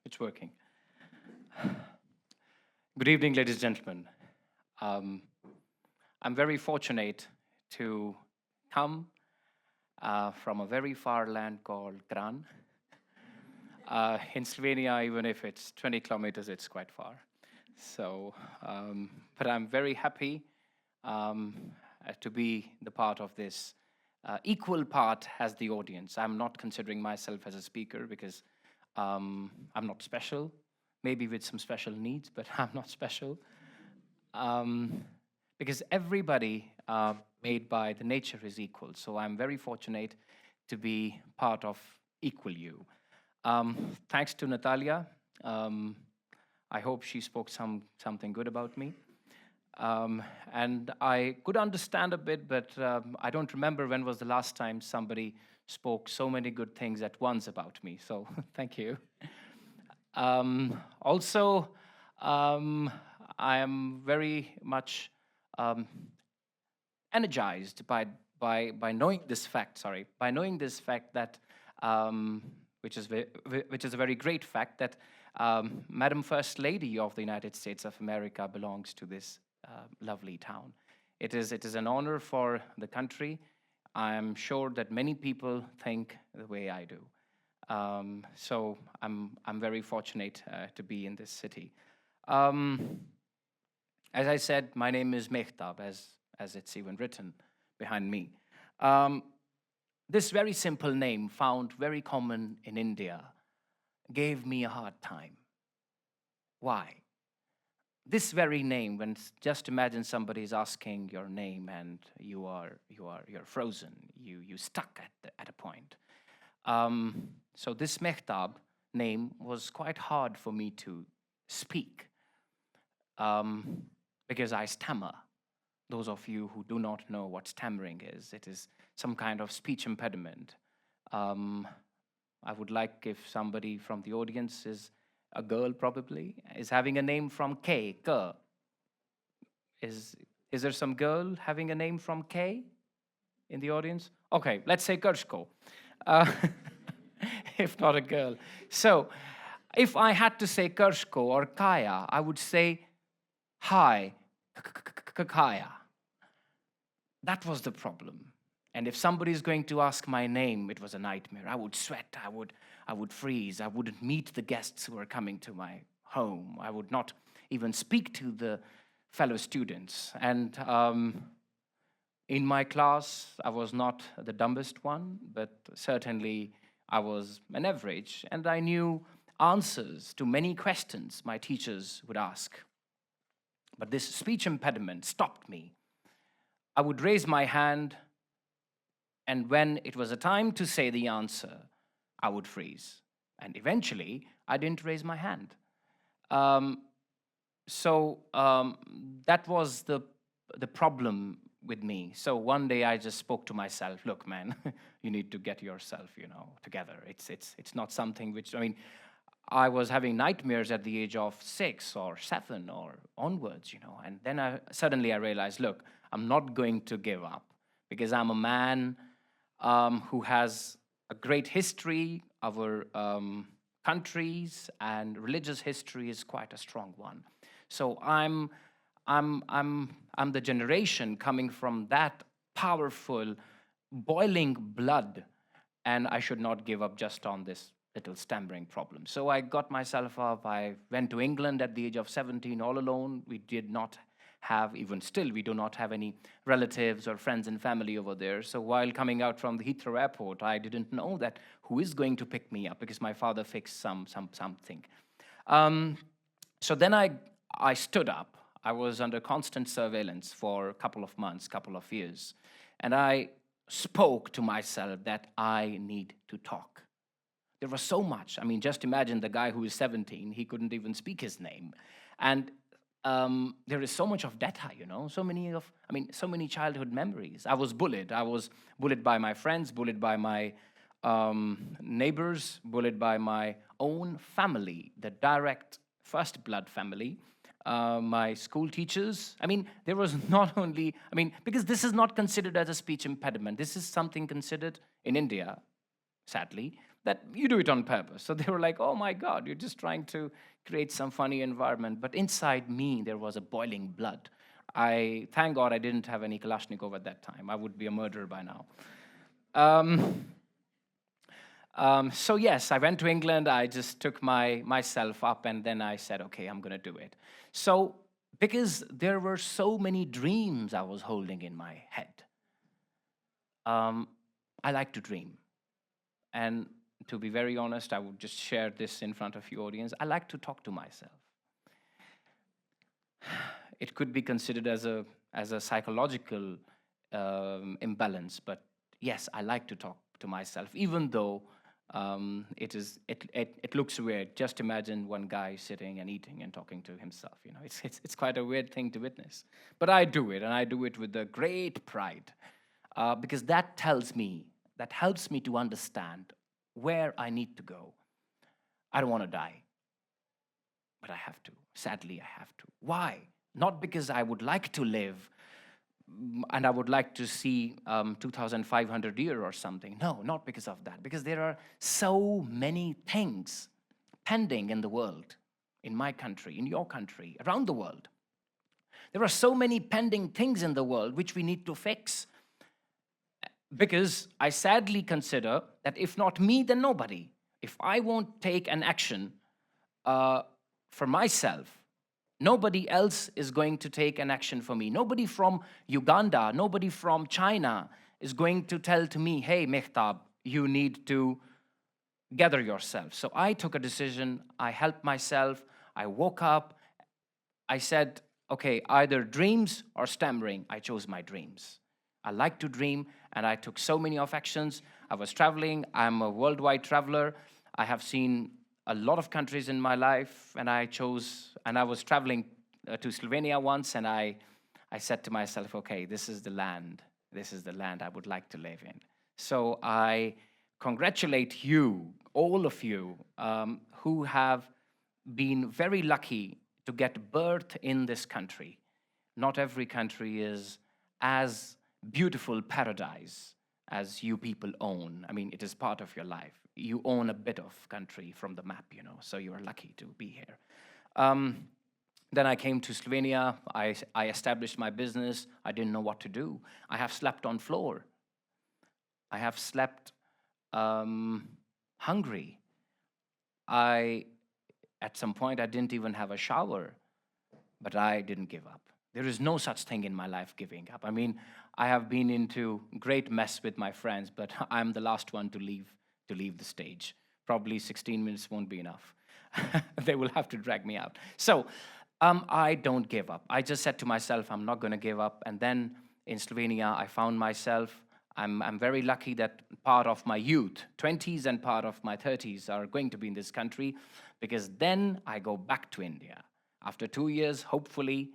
It's working. Good evening, ladies and gentlemen. I'm very fortunate to come from a very far land called Kranj. In Slovenia, even if it's 20 kilometers, it's quite far. So, but I'm very happy to be the part of this equal part as the audience. I'm not considering myself as a speaker because I'm not special, maybe with some special needs, but I'm not special. Because everybody made by the nature is equal. So I'm very fortunate to be part of Equal You. Thanks to Natalia. I hope she spoke something good about me. And I could understand a bit, but I don't remember when was the last time somebody spoke so many good things at once about me. So thank you. Also, I am very much energized by knowing this fact. Sorry, by knowing this fact that, which is a very great fact that Madam First Lady of the United States of America belongs to this lovely town. It is an honor for the country. I am sure that many people think the way I do. So I'm very fortunate to be in this city. As I said, my name is Mehtab, as it's even written behind me. This very simple name, found very common in India, gave me a hard time. Why? This very name, when just imagine somebody is asking your name and you're frozen, you stuck at a point. So this Mehtab name was quite hard for me to speak because I stammer. Those of you who do not know what stammering is, it is some kind of speech impediment. I would like if somebody from the audience is a girl probably, is having a name from K, K. Is there some girl having a name from K in the audience? Okay, let's say Kershko, if not a girl. So if I had to say Kershko or Kaya, I would say, hi, Kaya. That was the problem. And if somebody is going to ask my name, it was a nightmare. I would sweat, I would freeze, I wouldn't meet the guests who were coming to my home. I would not even speak to the fellow students. And in my class, I was not the dumbest one, but certainly I was an average. And I knew answers to many questions my teachers would ask. But this speech impediment stopped me. I would raise my hand, and when it was a time to say the answer, I would freeze. And eventually, I didn't raise my hand. So that was the problem with me. So one day I just spoke to myself, look, man, you need to get yourself, together. It's not something which, I was having nightmares at the age of 6 or 7 or onwards, and then suddenly I realized, look, I'm not going to give up because I'm a man who has a great history. Our countries and religious history is quite a strong one. So I'm the generation coming from that powerful, boiling blood, and I should not give up just on this little stammering problem. So I got myself up. I went to England at the age of 17 all alone. We did not have, even still, we do not have any relatives or friends and family over there. So while coming out from the Heathrow airport, I didn't know that who is going to pick me up because my father fixed something. So then I stood up. I was under constant surveillance for a couple of months, couple of years. And I spoke to myself that I need to talk. There was so much. Just imagine the guy who is 17, he couldn't even speak his name. And there is so much of data, so many childhood memories. I was bullied. I was bullied by my friends, bullied by my neighbors, bullied by my own family, the direct first blood family, my school teachers. There was not only, because this is not considered as a speech impediment. This is something considered in India, sadly, that you do it on purpose. So they were like, oh my God, you're just trying to create some funny environment. But inside me, there was a boiling blood. Thank God I didn't have any Kalashnikov at that time. I would be a murderer by now. So yes, I went to England. I just took myself up, and then I said, okay, I'm going to do it. So because there were so many dreams I was holding in my head, I like to dream. And to be very honest, I would just share this in front of your audience. I like to talk to myself. It could be considered as a psychological imbalance, but yes, I like to talk to myself, even though it looks weird. Just imagine one guy sitting and eating and talking to himself. You know, it's quite a weird thing to witness. But I do it, and I do it with a great pride, because that helps me to understand where I need to go. I don't want to die, but I have to. Sadly, I have to. Why? Not because I would like to live and I would like to see 2,500 years or something. No, not because of that. Because there are so many things pending in the world, in my country, in your country, around the world. There are so many pending things in the world which we need to fix. Because I sadly consider that if not me, then nobody. If I won't take an action for myself, nobody else is going to take an action for me. Nobody from Uganda, nobody from China is going to tell to me, hey, Mehtab, you need to gather yourself. So I took a decision. I helped myself. I woke up. I said, okay, either dreams or stammering. I chose my dreams. I like to dream, and I took so many of actions. I was traveling. I'm a worldwide traveler. I have seen a lot of countries in my life, and I was traveling to Slovenia once, and I said to myself, okay, this is the land I would like to live in. So I congratulate you, all of you, who have been very lucky to get birth in this country. Not every country is as beautiful paradise as you people own. I mean, it is part of your life. You own a bit of country from the map, you know, so you are lucky to be here. Then I came to Slovenia. I established my business. I didn't know what to do. I have slept on floor. I have slept hungry. At some point, I didn't even have a shower, but I didn't give up. There is no such thing in my life, giving up. I mean, I have been into great mess with my friends, but I'm the last one to leave the stage. Probably 16 minutes won't be enough. They will have to drag me out. So I don't give up. I just said to myself, I'm not going to give up. And then in Slovenia, I found myself. I'm very lucky that part of my youth, 20s and part of my 30s, are going to be in this country, because then I go back to India. After 2 years, hopefully,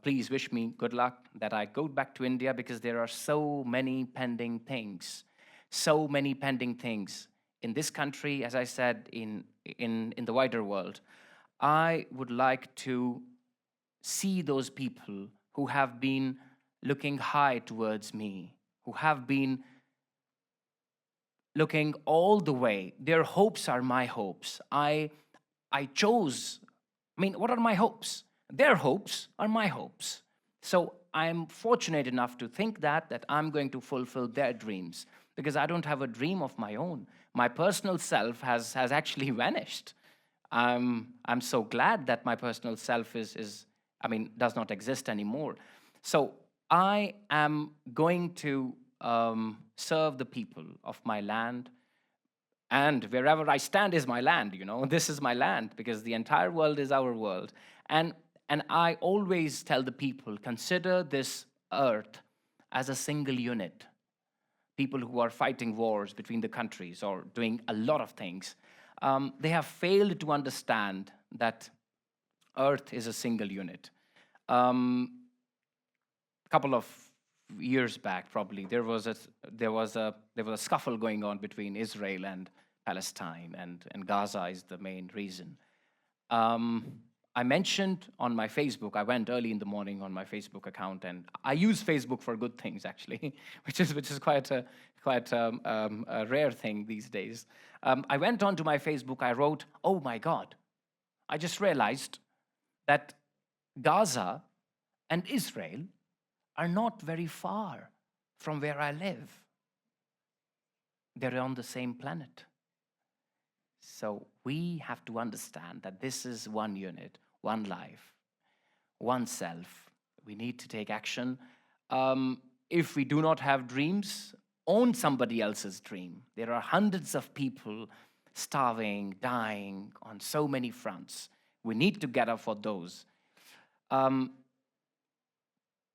please wish me good luck that I go back to India, because there are so many pending things. So many pending things in this country, as I said, in the wider world. I would like to see those people who have been looking high towards me, who have been looking all the way. Their hopes are my hopes. I chose, what are my hopes? Their hopes are my hopes. So I'm fortunate enough to think that I'm going to fulfill their dreams, because I don't have a dream of my own. My personal self has actually vanished. I'm so glad that my personal self does not exist anymore. So I am going to serve the people of my land, and wherever I stand is my land, you know. This is my land, because the entire world is our world. And I always tell the people, consider this earth as a single unit. People who are fighting wars between the countries or doing a lot of things, they have failed to understand that earth is a single unit. A couple of years back, probably, there was a scuffle going on between Israel and Palestine, and Gaza is the main reason. I mentioned on my Facebook, I went early in the morning on my Facebook account, and I use Facebook for good things, actually, which is quite a rare thing these days. I went onto my Facebook, I wrote, oh my God, I just realized that Gaza and Israel are not very far from where I live. They're on the same planet. So we have to understand that this is one unit, one life, one self. We need to take action. If we do not have dreams, own somebody else's dream. There are hundreds of people starving, dying on so many fronts. We need to get up for those.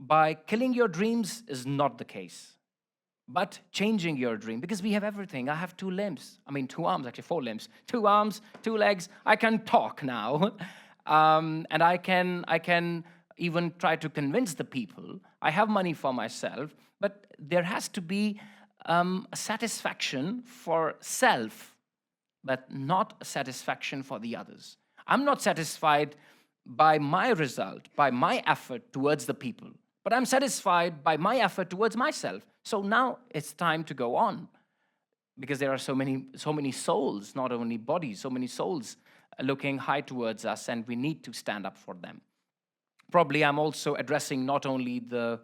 By killing your dreams is not the case, but changing your dream, because we have everything. I have 2 limbs, 2 arms, actually 4 limbs, 2 arms, 2 legs. I can talk now, and I can even try to convince the people. I have money for myself, but there has to be a satisfaction for self, but not a satisfaction for the others. I'm not satisfied by my result, by my effort towards the people, but I'm satisfied by my effort towards myself. So now it's time to go on, because there are so many souls, not only bodies, so many souls looking high towards us, and we need to stand up for them. Probably I'm also addressing not only the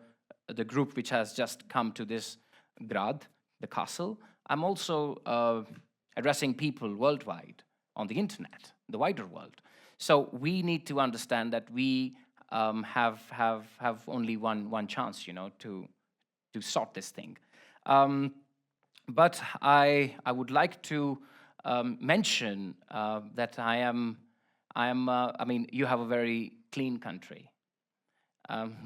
group which has just come to this grad, the castle. I'm also addressing people worldwide on the internet, the wider world. So we need to understand that we have only one chance, to sort this thing. But I would like to mention that you have a very clean country.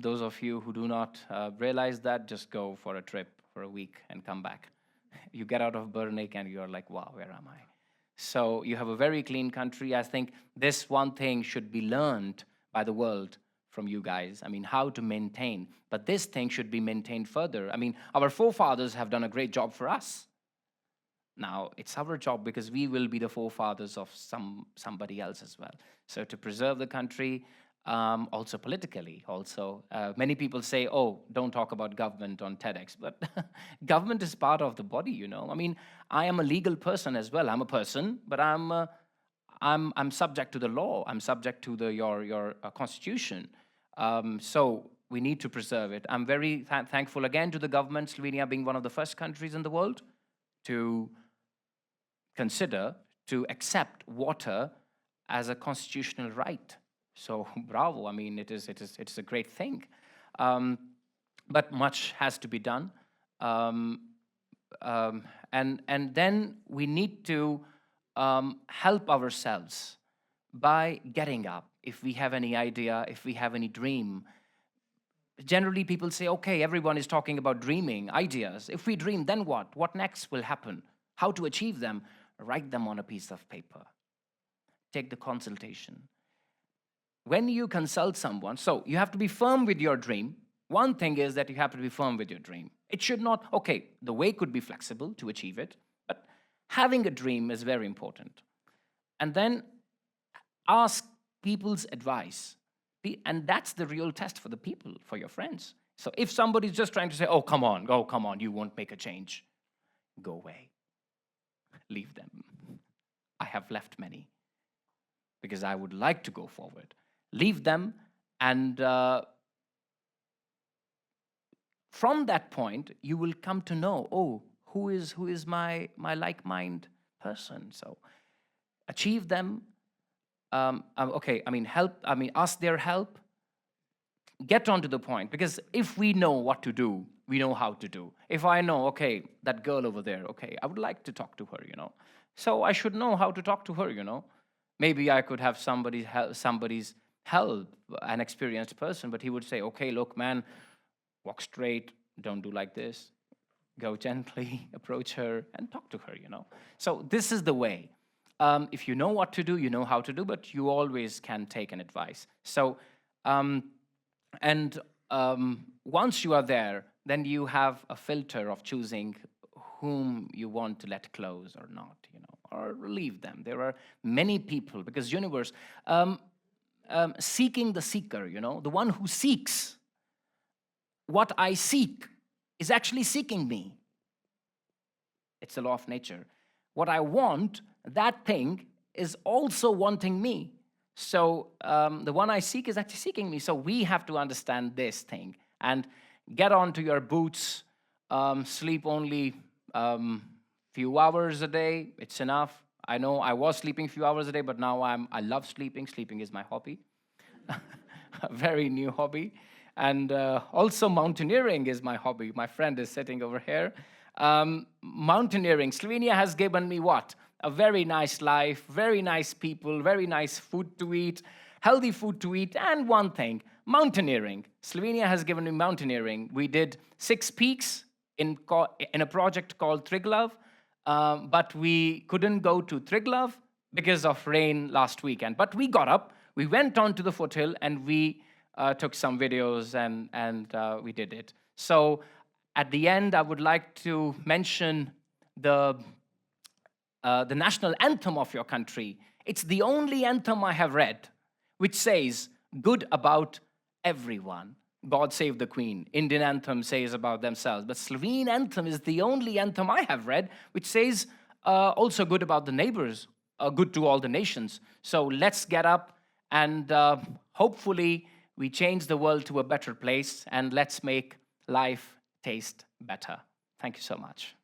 Those of you who do not realize that, just go for a trip for a week and come back. You get out of Bernik and you're like, wow, where am I? So you have a very clean country. I think this one thing should be learned by the world from you guys. How to maintain. But this thing should be maintained further. Our forefathers have done a great job for us. Now, it's our job, because we will be the forefathers of somebody else as well. So to preserve the country, also politically, many people say, oh, don't talk about government on TEDx, but government is part of the body, I am a legal person as well. I'm a person, but I'm subject to the law. I'm subject to your constitution. So we need to preserve it. I'm very thankful again to the government, Slovenia being one of the first countries in the world to consider, to accept water as a constitutional right. So bravo, it is a great thing. But much has to be done. And then we need to help ourselves by getting up. If we have any idea, if we have any dream, generally people say, okay, everyone is talking about dreaming, ideas. If we dream, then what? What next will happen? How to achieve them? Write them on a piece of paper. Take the consultation. When you consult someone, so you have to be firm with your dream. One thing is that you have to be firm with your dream. It should not, okay, the way could be flexible to achieve it, but having a dream is very important. And then ask people's advice. And that's the real test for the people, for your friends. So if somebody's just trying to say, oh, come on, you won't make a change, go away. Leave them. I have left many because I would like to go forward. Leave them, and from that point, you will come to know, oh, who is my like-minded person. So achieve them. Help. Ask their help. Get on to the point, because if we know what to do, we know how to do. If I know, okay, that girl over there, okay, I would like to talk to her, So I should know how to talk to her, Maybe I could have somebody's help, an experienced person, but he would say, okay, look, man, walk straight, don't do like this. Go gently, approach her, and talk to her, So this is the way. If you know what to do, you know how to do, but you always can take an advice. So, once you are there, then you have a filter of choosing whom you want to let close or not, or leave them. There are many people, because universe, seeking the seeker, the one who seeks what I seek is actually seeking me. It's the law of nature. What I want, that thing is also wanting me. So the one I seek is actually seeking me. So we have to understand this thing and get onto your boots, sleep only few hours a day. It's enough. I know I was sleeping a few hours a day, but now I love sleeping. Sleeping is my hobby, a very new hobby. And also mountaineering is my hobby. My friend is sitting over here. Mountaineering. Slovenia has given me what? A very nice life, very nice people, very nice food to eat, healthy food to eat, and one thing, mountaineering. Slovenia has given me mountaineering. We did 6 peaks in a project called Triglav, but we couldn't go to Triglav because of rain last weekend. But we got up, we went on to the foothill, and we took some videos, and we did it. So at the end, I would like to mention the national anthem of your country. It's the only anthem I have read which says good about everyone. God Save the Queen. Indian anthem says about themselves. But Slovene anthem is the only anthem I have read which says also good about the neighbors, good to all the nations. So let's get up and hopefully we change the world to a better place, and let's make life taste better. Thank you so much.